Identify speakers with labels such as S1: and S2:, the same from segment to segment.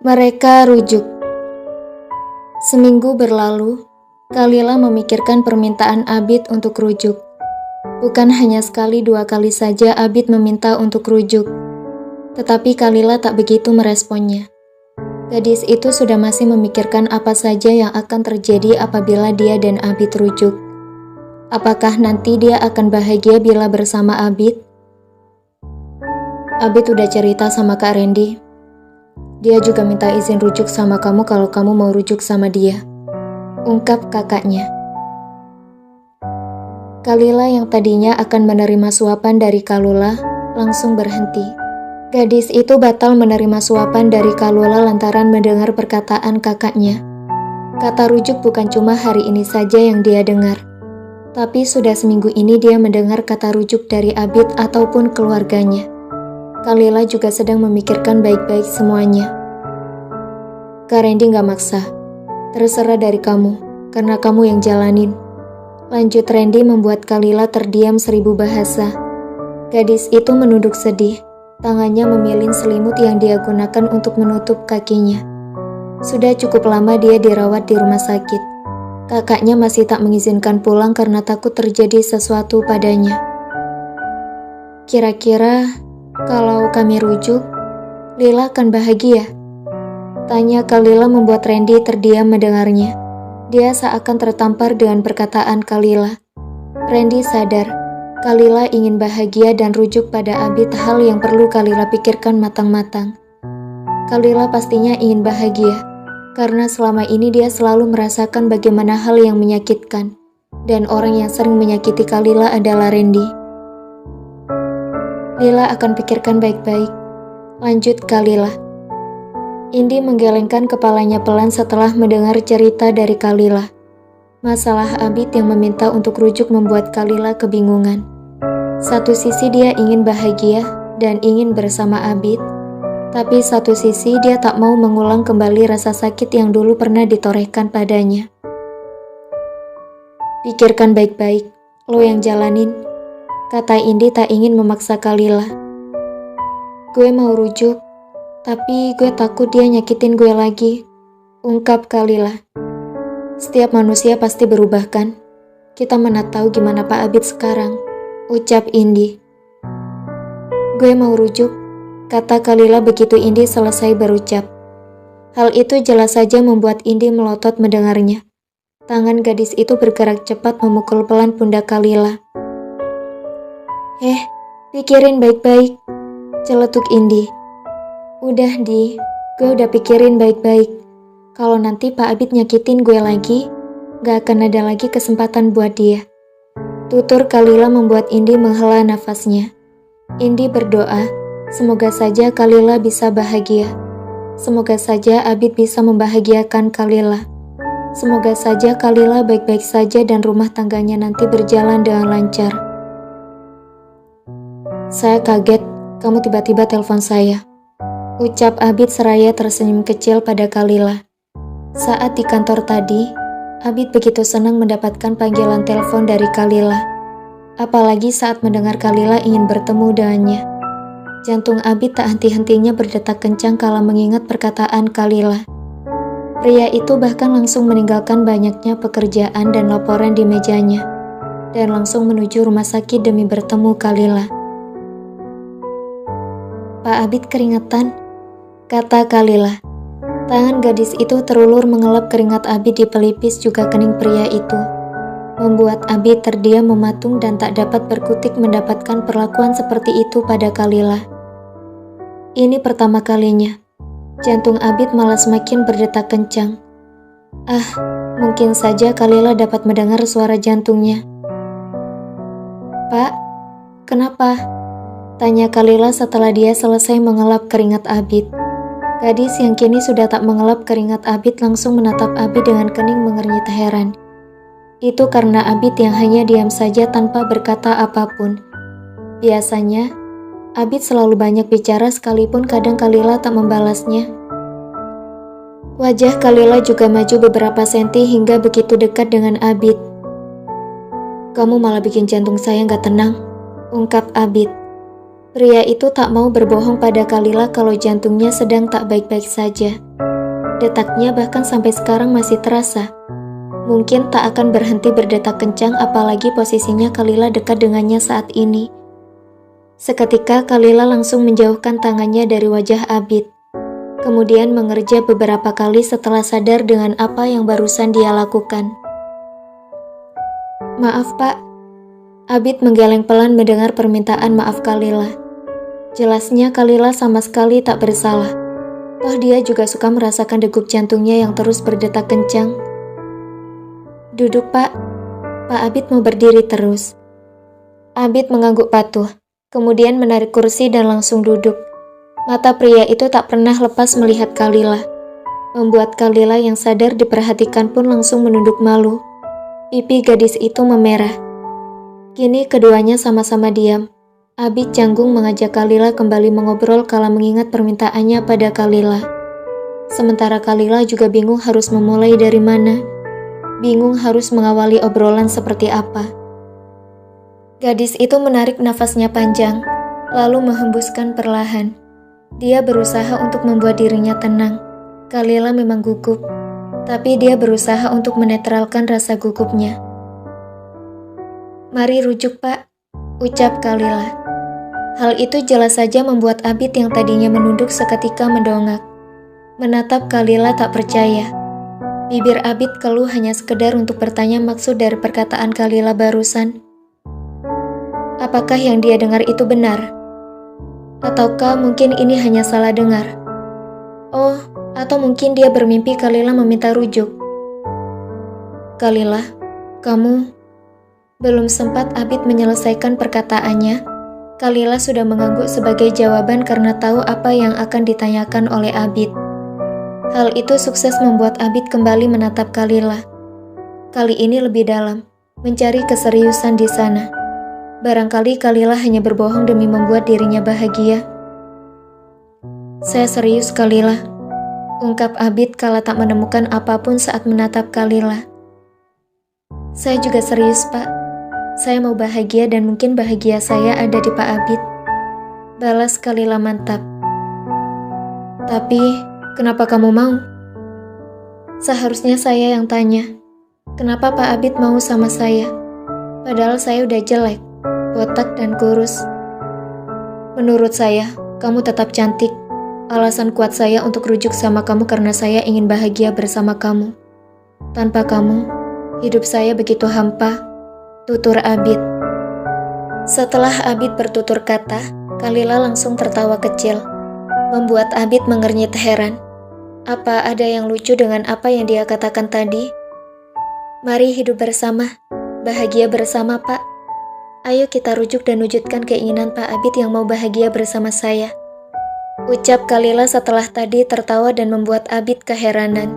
S1: Mereka rujuk. Seminggu berlalu, Kalila memikirkan permintaan Abid untuk rujuk. Bukan hanya sekali dua kali saja Abid meminta untuk rujuk, tetapi Kalila tak begitu meresponnya. Gadis itu sudah masih memikirkan apa saja yang akan terjadi apabila dia dan Abid rujuk. Apakah nanti dia akan bahagia bila bersama Abid? Abid udah cerita sama Kak Randy. Dia juga minta izin rujuk sama kamu kalau kamu mau rujuk sama dia, ungkap kakaknya. Kalila yang tadinya akan menerima suapan dari Kalula langsung berhenti. Gadis itu batal menerima suapan dari Kalula lantaran mendengar perkataan kakaknya. Kata rujuk bukan cuma hari ini saja yang dia dengar, tapi sudah seminggu ini dia mendengar kata rujuk dari Abid ataupun keluarganya. Kalila juga sedang memikirkan baik-baik semuanya. Kak Randy gak maksa, terserah dari kamu, karena kamu yang jalanin. Lanjut Randy membuat Kalila terdiam 1000 bahasa. Gadis itu menunduk sedih, tangannya memilin selimut yang dia gunakan untuk menutup kakinya. Sudah cukup lama dia dirawat di rumah sakit. Kakaknya masih tak mengizinkan pulang karena takut terjadi sesuatu padanya. Kira-kira kalau kami rujuk, Lila akan bahagia? Tanya Kalila membuat Randy terdiam mendengarnya. Dia seakan tertampar dengan perkataan Kalila. Randy sadar, Kalila ingin bahagia dan rujuk pada Abid, hal yang perlu Kalila pikirkan matang-matang. Kalila pastinya ingin bahagia, karena selama ini dia selalu merasakan bagaimana hal yang menyakitkan. Dan orang yang sering menyakiti Kalila adalah Randy. Lila akan pikirkan baik-baik, lanjut Kalila. Indi menggelengkan kepalanya pelan setelah mendengar cerita dari Kalila. Masalah Abid yang meminta untuk rujuk membuat Kalila kebingungan. Satu sisi dia ingin bahagia dan ingin bersama Abid, tapi satu sisi dia tak mau mengulang kembali rasa sakit yang dulu pernah ditorehkan padanya. Pikirkan baik-baik, lo yang jalanin, kata Indi tak ingin memaksa Kalila. Gue mau rujuk, tapi gue takut dia nyakitin gue lagi, ungkap Kalila. Setiap manusia pasti berubah kan? Kita mana tahu gimana Pak Abid sekarang, ucap Indi. Gue mau rujuk, kata Kalila begitu Indi selesai berucap. Hal itu jelas saja membuat Indi melotot mendengarnya. Tangan gadis itu bergerak cepat memukul pelan pundak Kalila. Pikirin baik-baik, celetuk Indi. Udah Di, gue udah pikirin baik-baik. Kalau nanti Pak Abid nyakitin gue lagi, gak akan ada lagi kesempatan buat dia. Tutur Kalila membuat Indi menghela nafasnya. Indi berdoa, semoga saja Kalila bisa bahagia. Semoga saja Abid bisa membahagiakan Kalila. Semoga saja Kalila baik-baik saja dan rumah tangganya nanti berjalan dengan lancar. Saya kaget, kamu tiba-tiba telepon saya, ucap Abid seraya tersenyum kecil pada Kalila. Saat di kantor tadi, Abid begitu senang mendapatkan panggilan telepon dari Kalila. Apalagi saat mendengar Kalila ingin bertemu dengannya. Jantung Abid tak henti-hentinya berdetak kencang kala mengingat perkataan Kalila. Pria itu bahkan langsung meninggalkan banyaknya pekerjaan dan laporan di mejanya, dan langsung menuju rumah sakit demi bertemu Kalila. Pak Abid keringetan, kata Kalila. Tangan gadis itu terulur mengelap keringat Abid di pelipis juga kening pria itu. Membuat Abid terdiam mematung dan tak dapat berkutik mendapatkan perlakuan seperti itu pada Kalila. Ini pertama kalinya. Jantung Abid malah semakin berdetak kencang. Mungkin saja Kalila dapat mendengar suara jantungnya. Pak, kenapa? Tanya Kalila setelah dia selesai mengelap keringat Abid. Gadis yang kini sudah tak mengelap keringat Abid langsung menatap Abid dengan kening mengernyit heran. Itu karena Abid yang hanya diam saja tanpa berkata apapun. Biasanya, Abid selalu banyak bicara sekalipun kadang Kalila tak membalasnya. Wajah Kalila juga maju beberapa senti hingga begitu dekat dengan Abid. Kamu malah bikin jantung saya gak tenang, ungkap Abid. Pria itu tak mau berbohong pada Kalila kalau jantungnya sedang tak baik-baik saja. Detaknya bahkan sampai sekarang masih terasa. Mungkin tak akan berhenti berdetak kencang apalagi posisinya Kalila dekat dengannya saat ini. Seketika Kalila langsung menjauhkan tangannya dari wajah Abid. Kemudian mengerja beberapa kali setelah sadar dengan apa yang barusan dia lakukan. "Maaf, Pak." Abid menggeleng pelan mendengar permintaan maaf Kalila. Jelasnya Kalila sama sekali tak bersalah. Toh dia juga suka merasakan degup jantungnya yang terus berdetak kencang. "Duduk, Pak." Pak Abid mau berdiri terus. Abid mengangguk patuh, kemudian menarik kursi dan langsung duduk. Mata pria itu tak pernah lepas melihat Kalila. Membuat Kalila yang sadar diperhatikan pun langsung menunduk malu. Pipi gadis itu memerah. Kini keduanya sama-sama diam. Abid canggung mengajak Kalila kembali mengobrol kala mengingat permintaannya pada Kalila. Sementara Kalila juga bingung harus memulai dari mana. Bingung harus mengawali obrolan seperti apa. Gadis itu menarik nafasnya panjang, lalu menghembuskan perlahan. Dia berusaha untuk membuat dirinya tenang. Kalila memang gugup, tapi dia berusaha untuk menetralkan rasa gugupnya. "Mari rujuk, Pak," ucap Kalila. Hal itu jelas saja membuat Abid yang tadinya menunduk seketika mendongak. Menatap Kalila tak percaya. Bibir Abid keluh hanya sekedar untuk bertanya maksud dari perkataan Kalila barusan. Apakah yang dia dengar itu benar? Ataukah mungkin ini hanya salah dengar? Oh, atau mungkin dia bermimpi Kalila meminta rujuk. "Kalila, kamu..." Belum sempat Abid menyelesaikan perkataannya, Kalila sudah mengangguk sebagai jawaban karena tahu apa yang akan ditanyakan oleh Abid. Hal itu sukses membuat Abid kembali menatap Kalila. Kali ini lebih dalam, mencari keseriusan di sana. Barangkali Kalila hanya berbohong demi membuat dirinya bahagia. "Saya serius, Kalila," ungkap Abid kala tak menemukan apapun saat menatap Kalila. "Saya juga serius, Pak. Saya mau bahagia dan mungkin bahagia saya ada di Pak Abid," balas Kalila mantap. "Tapi, kenapa kamu mau?" "Seharusnya saya yang tanya. Kenapa Pak Abid mau sama saya? Padahal saya udah jelek, botak dan kurus. Menurut saya, kamu tetap cantik. Alasan kuat saya untuk rujuk sama kamu karena saya ingin bahagia bersama kamu. Tanpa kamu, hidup saya begitu hampa," tutur Abid. Setelah Abid bertutur kata, Kalila langsung tertawa kecil, membuat Abid mengernyit heran. Apa ada yang lucu dengan apa yang dia katakan tadi? "Mari hidup bersama, bahagia bersama, Pak. Ayo kita rujuk dan wujudkan keinginan Pak Abid yang mau bahagia bersama saya," ucap Kalila setelah tadi tertawa dan membuat Abid keheranan.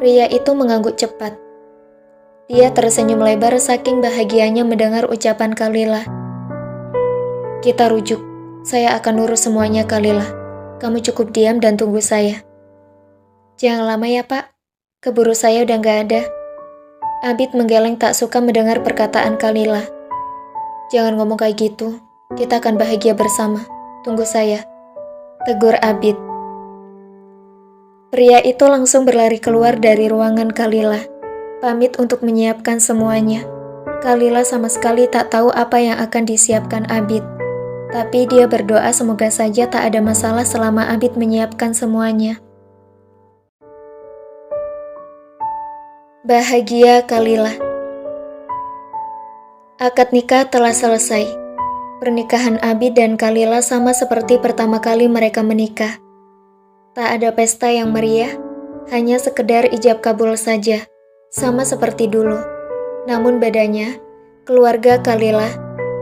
S1: Pria itu mengangguk cepat. Dia tersenyum lebar saking bahagianya mendengar ucapan Kalila. "Kita rujuk. Saya akan urus semuanya, Kalila. Kamu cukup diam dan tunggu saya." "Jangan lama ya, Pak. Keburu saya udah gak ada." Abid menggeleng tak suka mendengar perkataan Kalila. "Jangan ngomong kayak gitu. Kita akan bahagia bersama. Tunggu saya," tegur Abid. Pria itu langsung berlari keluar dari ruangan Kalila, pamit untuk menyiapkan semuanya. Kalila sama sekali tak tahu apa yang akan disiapkan Abid. Tapi dia berdoa semoga saja tak ada masalah selama Abid menyiapkan semuanya. Bahagia Kalila. Akad nikah telah selesai. Pernikahan Abid dan Kalila sama seperti pertama kali mereka menikah. Tak ada pesta yang meriah, hanya sekedar ijab kabul saja. Sama seperti dulu. Namun bedanya, keluarga Kalila,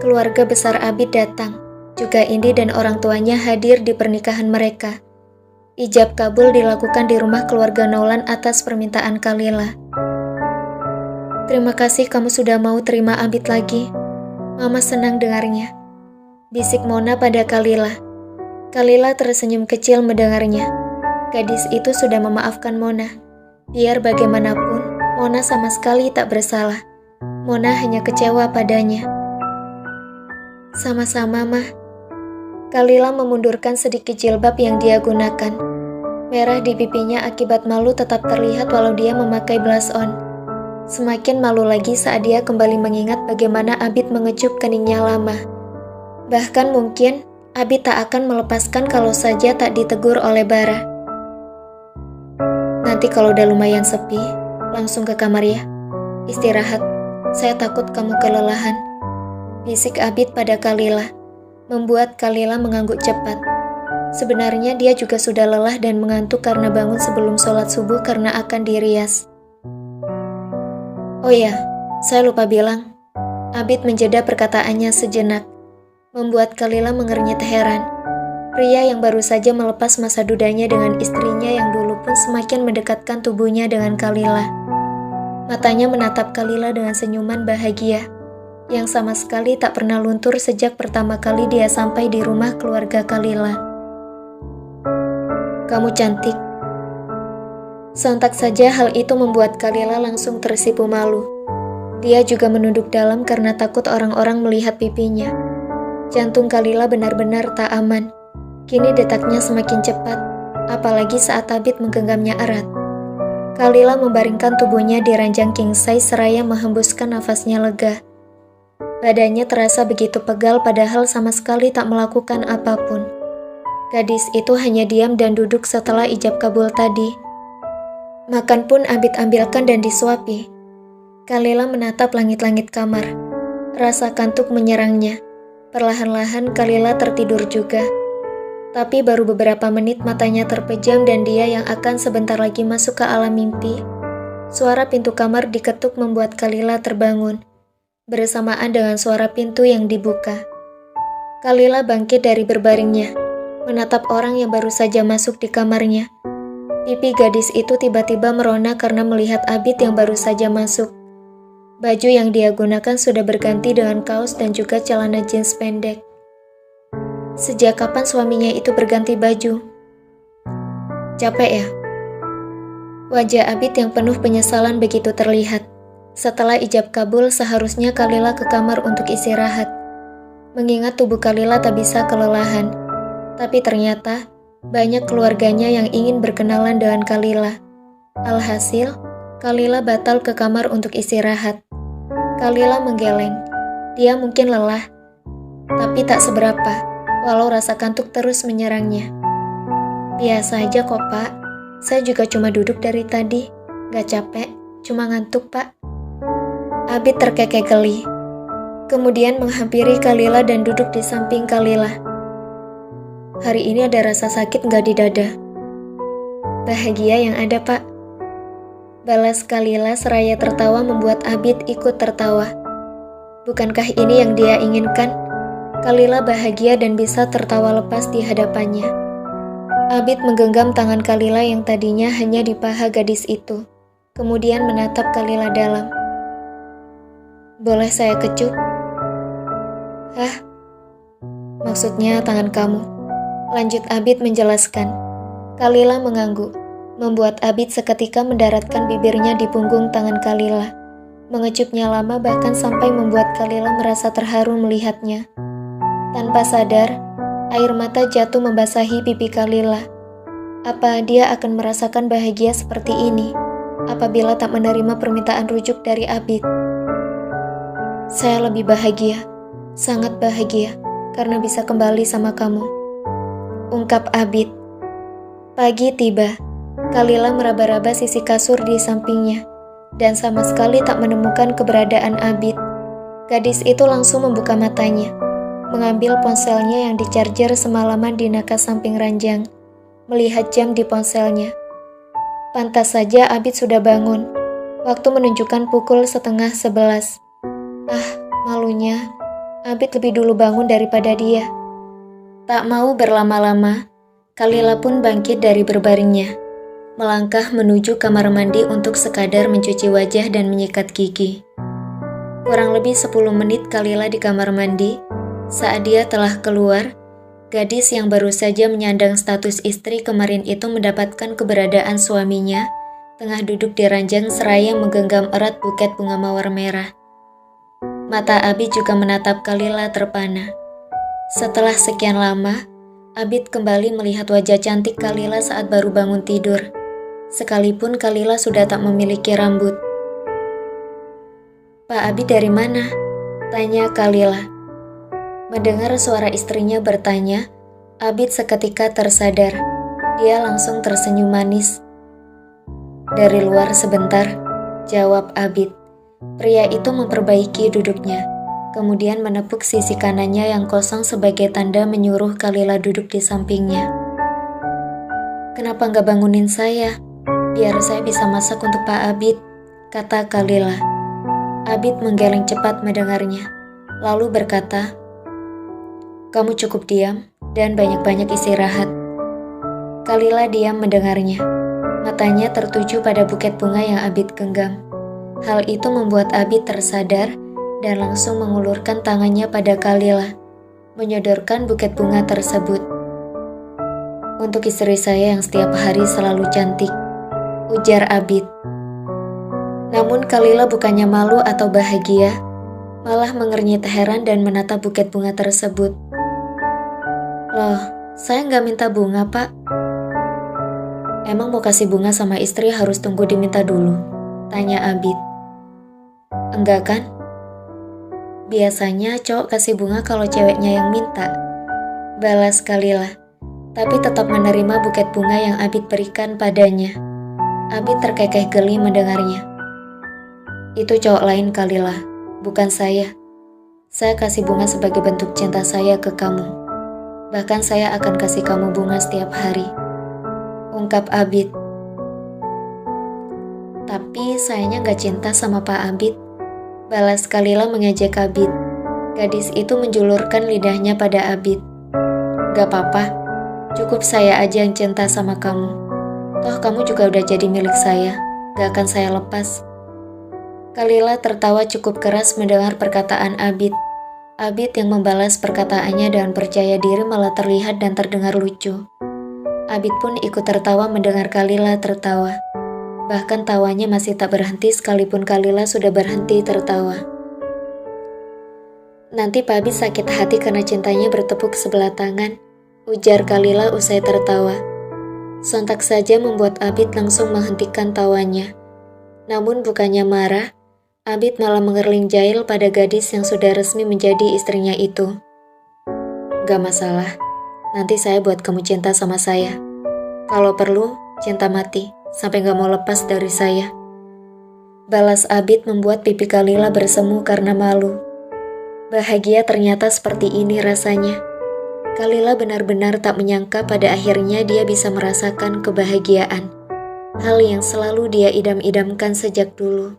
S1: keluarga besar Abid datang. Juga Indi dan orang tuanya hadir di pernikahan mereka. Ijab kabul dilakukan di rumah keluarga Naulan atas permintaan Kalila. "Terima kasih kamu sudah mau terima Abid lagi. Mama senang dengarnya," bisik Mona pada Kalila. Kalila tersenyum kecil mendengarnya. Gadis itu sudah memaafkan Mona. Biar bagaimanapun, Mona sama sekali tak bersalah. Mona hanya kecewa padanya. "Sama-sama, Mah." Kalila memundurkan sedikit jilbab yang dia gunakan. Merah di pipinya akibat malu tetap terlihat walau dia memakai blush on. Semakin malu lagi saat dia kembali mengingat bagaimana Abid mengecup keningnya lama. Bahkan mungkin Abid tak akan melepaskan kalau saja tak ditegur oleh Bara. Nanti kalau udah lumayan sepi, langsung ke kamar ya. Istirahat, saya takut kamu kelelahan. Bisik Abid pada Kalila, membuat Kalila mengangguk cepat. Sebenarnya dia juga sudah lelah dan mengantuk karena bangun sebelum sholat subuh karena akan dirias. Oh ya, saya lupa bilang. Abid menjeda perkataannya sejenak, membuat Kalila mengernyit heran. Pria yang baru saja melepas masa dudanya dengan istrinya yang dulu pun semakin mendekatkan tubuhnya dengan Kalila. Matanya menatap Kalila dengan senyuman bahagia, yang sama sekali tak pernah luntur sejak pertama kali dia sampai di rumah keluarga Kalila. Kamu cantik. Sontak saja hal itu membuat Kalila langsung tersipu malu. Dia juga menunduk dalam karena takut orang-orang melihat pipinya. Jantung Kalila benar-benar tak aman. Kini detaknya semakin cepat, apalagi saat Abid menggenggamnya erat. Kalila membaringkan tubuhnya di ranjang king size seraya menghembuskan nafasnya lega. Badannya terasa begitu pegal padahal sama sekali tak melakukan apapun. Gadis itu hanya diam dan duduk setelah ijab kabul tadi. Makan pun Abid ambilkan dan disuapi. Kalila menatap langit-langit kamar. Rasa kantuk menyerangnya. Perlahan-lahan Kalila tertidur juga. Tapi baru beberapa menit matanya terpejam dan dia yang akan sebentar lagi masuk ke alam mimpi. Suara pintu kamar diketuk membuat Kalila terbangun, bersamaan dengan suara pintu yang dibuka. Kalila bangkit dari berbaringnya, menatap orang yang baru saja masuk di kamarnya. Pipi gadis itu tiba-tiba merona karena melihat Abid yang baru saja masuk. Baju yang dia gunakan sudah berganti dengan kaos dan juga celana jeans pendek. Sejak kapan suaminya itu berganti baju? Capek ya? Wajah Abid yang penuh penyesalan begitu terlihat. Setelah ijab kabul, seharusnya Kalila ke kamar untuk istirahat. Mengingat tubuh Kalila tak bisa kelelahan. Tapi ternyata, banyak keluarganya yang ingin berkenalan dengan Kalila. Alhasil, Kalila batal ke kamar untuk istirahat. Kalila menggeleng. Dia mungkin lelah, tapi tak seberapa. Walau rasa kantuk terus menyerangnya. Biasa aja kok, Pak. Saya juga cuma duduk dari tadi. Gak capek, cuma ngantuk, Pak. Abid terkekeh geli. Kemudian menghampiri Kalila dan duduk di samping Kalila. Hari ini ada rasa sakit gak di dada? Bahagia yang ada, Pak. Balas Kalila seraya tertawa membuat Abid ikut tertawa. Bukankah ini yang dia inginkan? Kalila bahagia dan bisa tertawa lepas di hadapannya. Abid menggenggam tangan Kalila yang tadinya hanya di paha gadis itu, kemudian menatap Kalila dalam. Boleh saya kecup? Hah? Maksudnya tangan kamu. Lanjut Abid menjelaskan. Kalila mengangguk, membuat Abid seketika mendaratkan bibirnya di punggung tangan Kalila. Mengecupnya lama bahkan sampai membuat Kalila merasa terharu melihatnya. Tanpa sadar, air mata jatuh membasahi pipi Kalila. Apa dia akan merasakan bahagia seperti ini apabila tak menerima permintaan rujuk dari Abid? Saya lebih bahagia, sangat bahagia, karena bisa kembali sama kamu, ungkap Abid. Pagi tiba, Kalila meraba-raba sisi kasur di sampingnya, dan sama sekali tak menemukan keberadaan Abid. Gadis itu langsung membuka matanya, mengambil ponselnya yang dicarger semalaman di nakas samping ranjang, melihat jam di ponselnya. Pantas saja Abid sudah bangun. Waktu menunjukkan pukul 10:30. Malunya, Abid lebih dulu bangun daripada dia. Tak mau berlama-lama, Kalila pun bangkit dari berbaringnya, melangkah menuju kamar mandi untuk sekadar mencuci wajah dan menyikat gigi. Kurang lebih 10 menit Kalila di kamar mandi. Saat dia telah keluar, gadis yang baru saja menyandang status istri kemarin itu mendapatkan keberadaan suaminya, tengah duduk di ranjang seraya menggenggam erat buket bunga mawar merah. Mata Abid juga menatap Kalila terpana. Setelah sekian lama, Abid kembali melihat wajah cantik Kalila saat baru bangun tidur. Sekalipun Kalila sudah tak memiliki rambut. "Pak Abid dari mana?" tanya Kalila. Mendengar suara istrinya bertanya, Abid seketika tersadar. Dia langsung tersenyum manis. "Dari luar sebentar," jawab Abid. Pria itu memperbaiki duduknya, kemudian menepuk sisi kanannya yang kosong sebagai tanda menyuruh Kalila duduk di sampingnya. "Kenapa nggak bangunin saya? Biar saya bisa masak untuk Pak Abid," kata Kalila. Abid menggeleng cepat mendengarnya, lalu berkata, "Kamu cukup diam dan banyak-banyak istirahat." Kalila diam mendengarnya. Matanya tertuju pada buket bunga yang Abid genggam. Hal itu membuat Abid tersadar dan langsung mengulurkan tangannya pada Kalila, menyodorkan buket bunga tersebut. "Untuk istri saya yang setiap hari selalu cantik," ujar Abid. Namun Kalila bukannya malu atau bahagia, malah mengernyit heran dan menatap buket bunga tersebut. "Loh, saya nggak minta bunga, Pak." "Emang mau kasih bunga sama istri harus tunggu diminta dulu?" tanya Abid. "Enggak kan? Biasanya cowok kasih bunga kalau ceweknya yang minta," balas Kalila, tapi tetap menerima buket bunga yang Abid berikan padanya. Abid terkekeh geli mendengarnya. "Itu cowok lain, Kalila, bukan saya. Saya kasih bunga sebagai bentuk cinta saya ke kamu. Bahkan saya akan kasih kamu bunga setiap hari," ungkap Abid. "Tapi sayanya gak cinta sama Pak Abid," balas Kalila mengejek Abid. Gadis itu menjulurkan lidahnya pada Abid. "Gak apa-apa, cukup saya aja yang cinta sama kamu. Toh kamu juga udah jadi milik saya, gak akan saya lepas." Kalila tertawa cukup keras mendengar perkataan Abid. Abid yang membalas perkataannya dengan percaya diri malah terlihat dan terdengar lucu. Abid pun ikut tertawa mendengar Kalila tertawa. Bahkan tawanya masih tak berhenti sekalipun Kalila sudah berhenti tertawa. "Nanti Pak Abid sakit hati karena cintanya bertepuk sebelah tangan," ujar Kalila usai tertawa. Sontak saja membuat Abid langsung menghentikan tawanya. Namun bukannya marah, Abid malah mengerling jahil pada gadis yang sudah resmi menjadi istrinya itu. "Gak masalah, nanti saya buat kamu cinta sama saya. Kalau perlu, cinta mati. Sampai gak mau lepas dari saya," balas Abid membuat pipi Kalila bersemu karena malu. Bahagia ternyata seperti ini rasanya. Kalila benar-benar tak menyangka pada akhirnya dia bisa merasakan kebahagiaan. Hal yang selalu dia idam-idamkan sejak dulu.